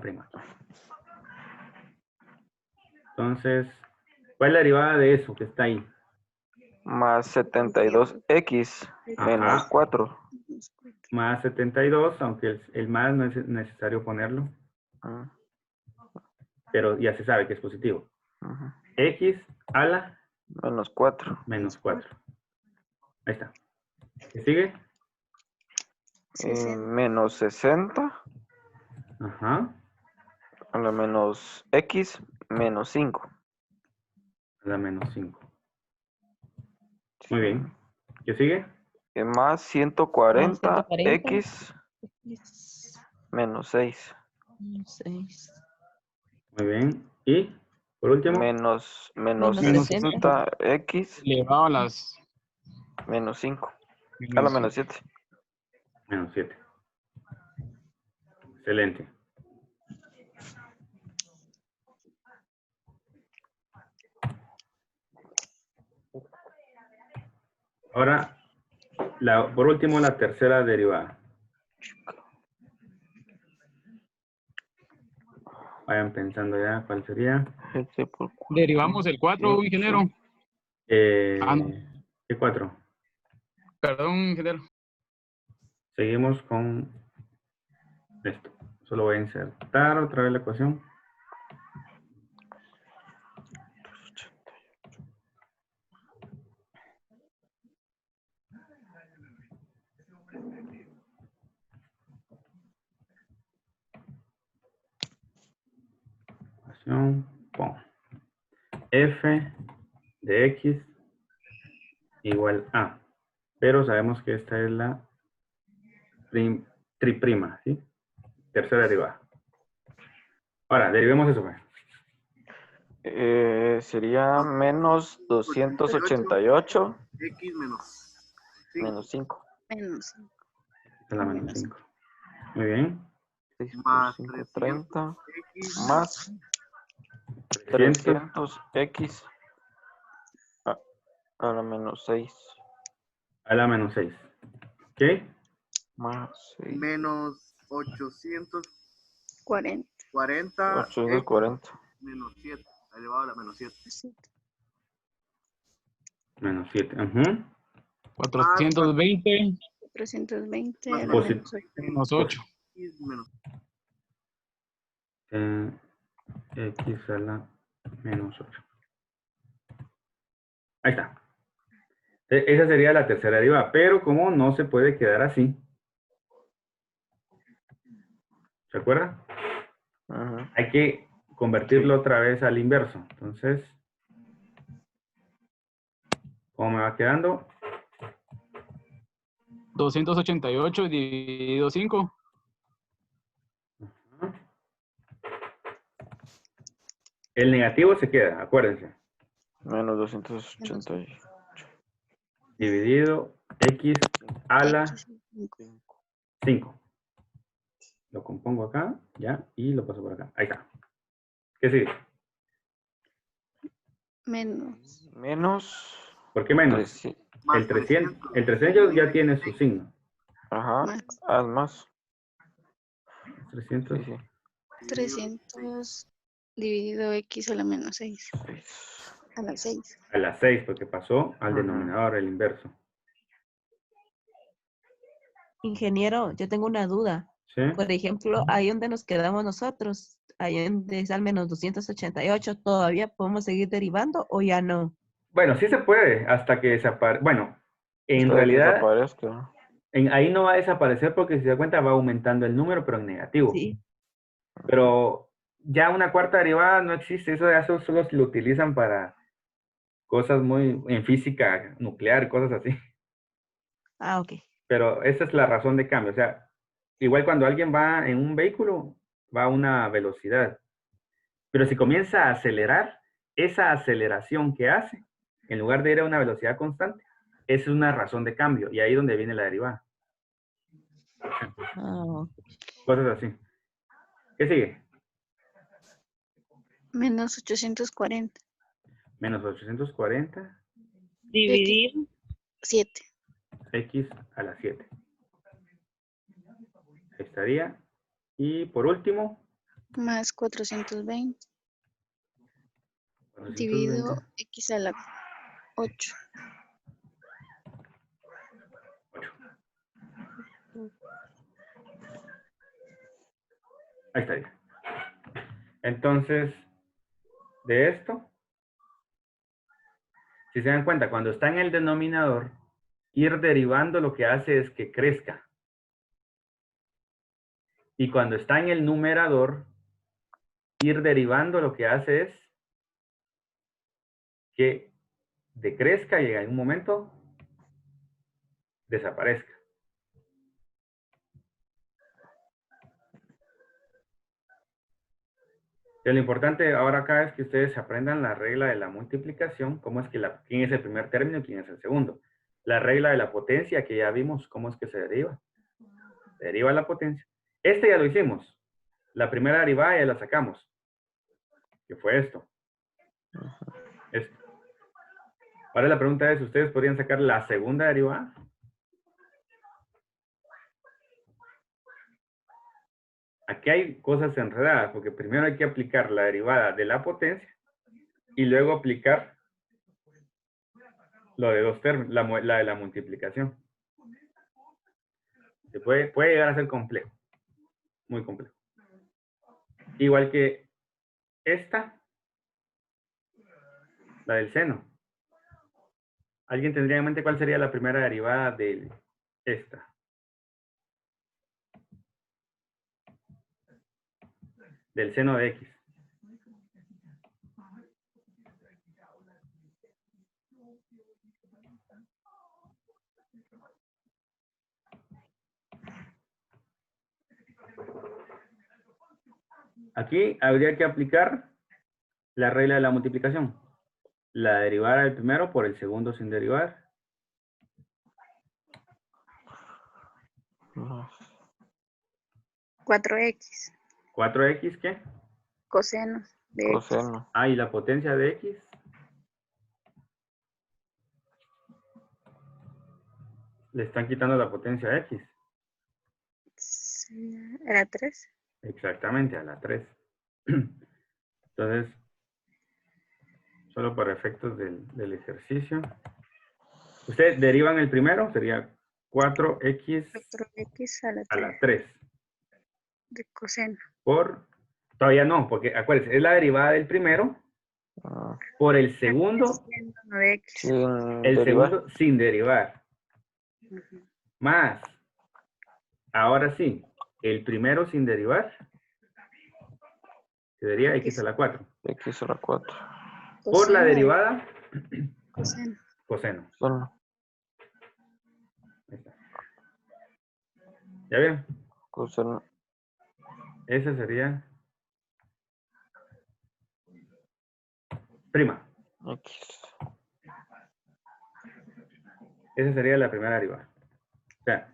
Entonces, ¿cuál es la derivada de eso que está ahí? Más 72x menos Ajá. 4. Más 72, aunque el más no es necesario ponerlo, pero ya se sabe que es positivo. X a la Menos 4. menos 4. Ahí está. ¿Qué sigue? Menos 60 Ajá. a la menos x menos 5. A la menos 5. Muy bien. ¿Qué sigue? Más 140 140. x menos 6. 6. Muy bien. Y por último, Menos Menos 60 x Elevado a las menos 5. A la menos 7. menos 7. Excelente. Ahora, por último, la tercera derivada. Vayan pensando ya cuál sería. derivamos el 4, ingeniero. No. ¿Qué 4? Perdón, ingeniero. Seguimos con esto. Solo voy a insertar otra vez la ecuación. Pon f de x igual a. Pero sabemos que esta es la triprima, ¿sí? Tercera derivada. Ahora, derivemos eso. Sería menos 288 X menos 5. Menos. Esta es la menos 5. Muy bien. 6 por Más 5, 30. X Más 300 300x a la menos 6. a la menos 6. ¿Ok? Más 6. menos 840 40. 840. menos 7 elevado a la menos 7. Menos 7. Ajá. 420 320 Más a la Posit- menos 8. menos 8. X menos X a la menos 8. Ahí está. Esa sería la tercera derivada, pero como no se puede quedar así. ¿Se acuerda? Ajá. Hay que convertirlo otra vez al inverso. Entonces, ¿cómo me va quedando? 288 dividido 5. El negativo se queda, acuérdense. Menos 288. Dividido x a la X, 5. 5. Lo compongo acá, ya, y lo paso por acá. Ahí está. ¿Qué sigue? Menos. Menos. ¿Por qué menos? 300. El 300 ya tiene su signo. Ajá. Más. Haz más. 300. Sí, sí. 300 dividido X a la menos 6. 6. A la 6. A las 6, porque pasó al Ajá. denominador, el inverso. Ingeniero, yo tengo una duda. ¿Sí? Por ejemplo, ahí donde nos quedamos nosotros, ahí donde es al menos 288, ¿todavía podemos seguir derivando o ya no? Bueno, sí se puede, hasta que desaparezca. Bueno, en Hasta que realidad, desaparezca. ahí no va a desaparecer porque si se da cuenta va aumentando el número, pero en negativo. Sí. Pero ya una cuarta derivada no existe. Eso solo lo utilizan para cosas muy en física nuclear, cosas así. Ah, ok. Pero esa es la razón de cambio. O sea, igual cuando alguien va en un vehículo, va a una velocidad. Pero si comienza a acelerar, esa aceleración que hace, en lugar de ir a una velocidad constante, es una razón de cambio. Y ahí es donde viene la derivada. Ah, ok. Cosas así. ¿Qué sigue? Menos 840. Menos 840 Dividir 7. x a la 7. Ahí estaría. Y por último, Más 420. 420. Dividido X a la 8. 8. Ahí estaría. Entonces, de esto, si se dan cuenta, cuando está en el denominador, ir derivando lo que hace es que crezca. Y cuando está en el numerador, ir derivando lo que hace es que decrezca y en un momento desaparezca. Y lo importante ahora acá es que ustedes aprendan la regla de la multiplicación, cómo es que quién es el primer término y quién es el segundo. La regla de la potencia, que ya vimos cómo es que se deriva. Se deriva la potencia. Este ya lo hicimos. La primera derivada ya la sacamos. Que fue esto. Esto. Ahora la pregunta es, ¿ustedes podrían sacar la segunda derivada? Aquí hay cosas enredadas, porque primero hay que aplicar la derivada de la potencia y luego aplicar lo de dos términos, la de la multiplicación. Se puede llegar a ser complejo, muy complejo. Igual que esta, la del seno. ¿Alguien tendría en mente cuál sería la primera derivada de esta? Del seno de x. Aquí habría que aplicar la regla de la multiplicación. La derivada del primero por el segundo sin derivar. Más. 4X. 4x, ¿qué? Coseno de X. Coseno. Ah, y la potencia de x. Le están quitando la potencia a x. Sí, era 3. Exactamente, a la 3. Entonces, solo para efectos del ejercicio. Ustedes derivan el primero, sería 4x 4X a la a la 3 3. de coseno. Por, todavía no, porque acuérdense, es la derivada del primero Ah, por el segundo, Coseno de X. sin el derivar. segundo sin derivar, Ujú. más, ahora sí, el primero sin derivar, quedaría x a la 4. X a la 4. Por la Coseno de derivada, coseno. coseno. Solo Ahí está. ¿Ya vieron? coseno. Esa sería prima. X. Esa sería la primera derivada. O sea,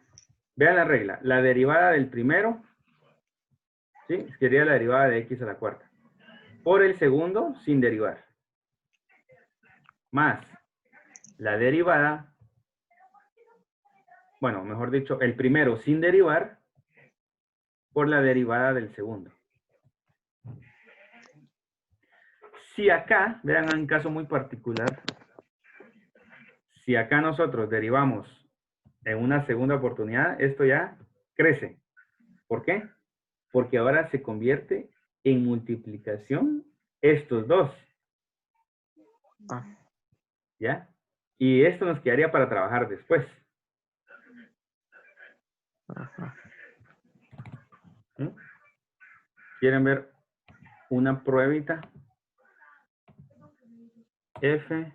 vean la regla. La derivada del primero, ¿sí? Sería la derivada de x a la 4. Por el segundo, sin derivar. Más la derivada, bueno, mejor dicho, el primero sin derivar, por la derivada del segundo. Si acá, vean un caso muy particular, si acá nosotros derivamos en una segunda oportunidad, esto ya crece. ¿Por qué? Porque ahora se convierte en multiplicación estos dos. Ah, ¿Ya? Y esto nos quedaría para trabajar después. ajá. ¿Mm? ¿Quieren ver una pruebita? F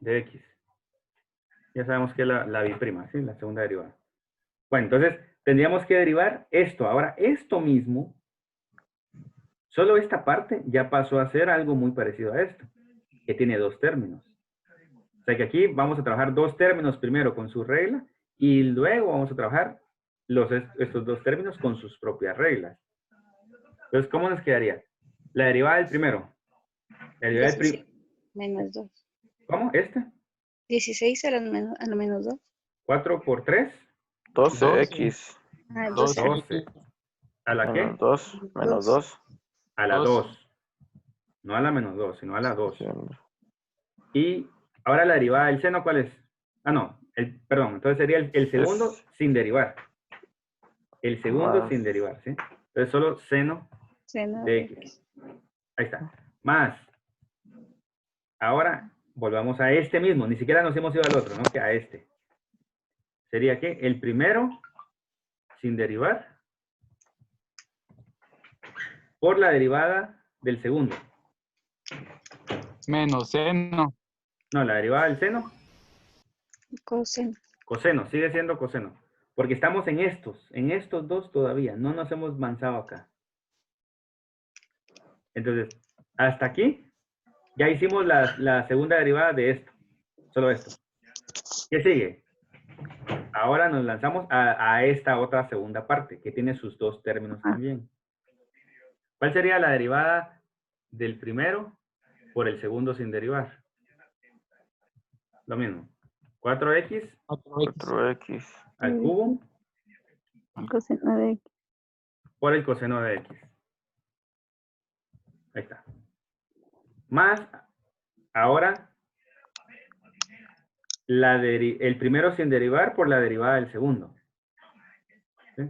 de X. Ya sabemos que es la biprima, ¿sí? La segunda derivada. Bueno, entonces tendríamos que derivar esto. Ahora, esto mismo, solo esta parte ya pasó a ser algo muy parecido a esto, que tiene dos términos. O sea que aquí vamos a trabajar dos términos primero con su regla y luego vamos a trabajar estos dos términos con sus propias reglas. Entonces, ¿cómo nos quedaría? La derivada del primero. La derivada del 16 menos 2. ¿Cómo? ¿Este? 16 a la menos 2. 4 por 3, 12 X. Ah, 12. 12. ¿A la Menos qué? 2. Menos 2. A la 2. 2. No a la menos 2, sino a la 2. Sí, hombre. Y ahora la derivada del seno, ¿cuál es? Ah, no. Perdón, entonces sería el segundo Es- sin derivar. El segundo Más. sin derivar, ¿sí? Entonces solo seno Seno de de X. X. Ahí está. Más. Ahora volvamos a este mismo. Ni siquiera nos hemos ido al otro, ¿no? Que a este. Sería que el primero sin derivar por la derivada del segundo. Menos seno. No, la derivada del seno, Coseno. coseno, sigue siendo coseno. Porque estamos en estos dos todavía, no nos hemos avanzado acá. Entonces, hasta aquí, ya hicimos la segunda derivada de esto, solo esto. ¿Qué sigue? Ahora nos lanzamos a esta otra segunda parte, que tiene sus dos términos también. ¿Cuál sería la derivada del primero por el segundo sin derivar? Lo mismo. 4x 4X. al cubo Coseno de X. por el coseno de x. Ahí está. Más, ahora, el primero sin derivar por la derivada del segundo. ¿Sí?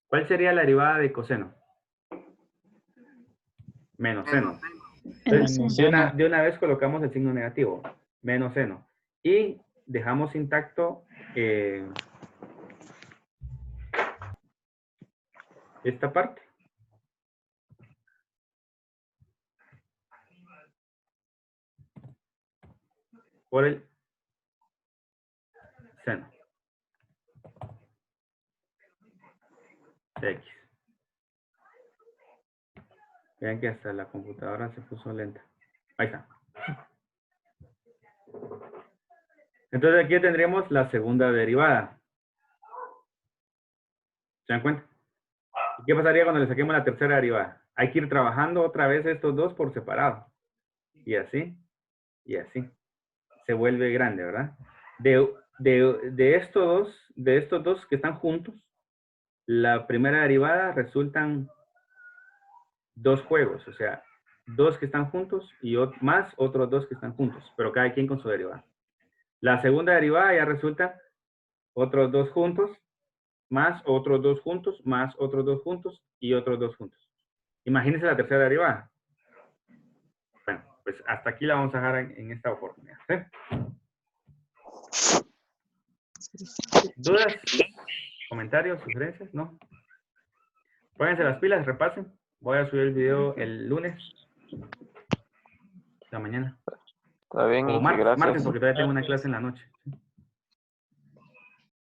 ¿Cuál sería la derivada de coseno? Menos seno. Entonces, Menos de seno. de una vez colocamos el signo negativo, menos seno. Y dejamos intacto esta parte. Por el seno de X. Vean que hasta la computadora se puso lenta. Ahí está. Entonces aquí tendríamos la segunda derivada. ¿Se dan cuenta? ¿Y qué pasaría cuando le saquemos la tercera derivada? Hay que ir trabajando otra vez estos dos por separado. Y así, y así. Se vuelve grande, ¿verdad? De estos dos que están juntos, la primera derivada resultan dos juegos, o sea, dos que están juntos y más otros dos que están juntos, pero cada quien con su derivada. La segunda derivada ya resulta otros dos juntos, más otros dos juntos, más otros dos juntos y otros dos juntos. Imagínense la tercera derivada. Bueno, pues hasta aquí la vamos a dejar en esta oportunidad. ¿Sí? ¿Dudas? ¿Comentarios? ¿Sugerencias? ¿No? Pónganse las pilas, repasen. Voy a subir el video el lunes de la mañana. Está bien, O Inge, martes, gracias. porque todavía tengo una clase en la noche.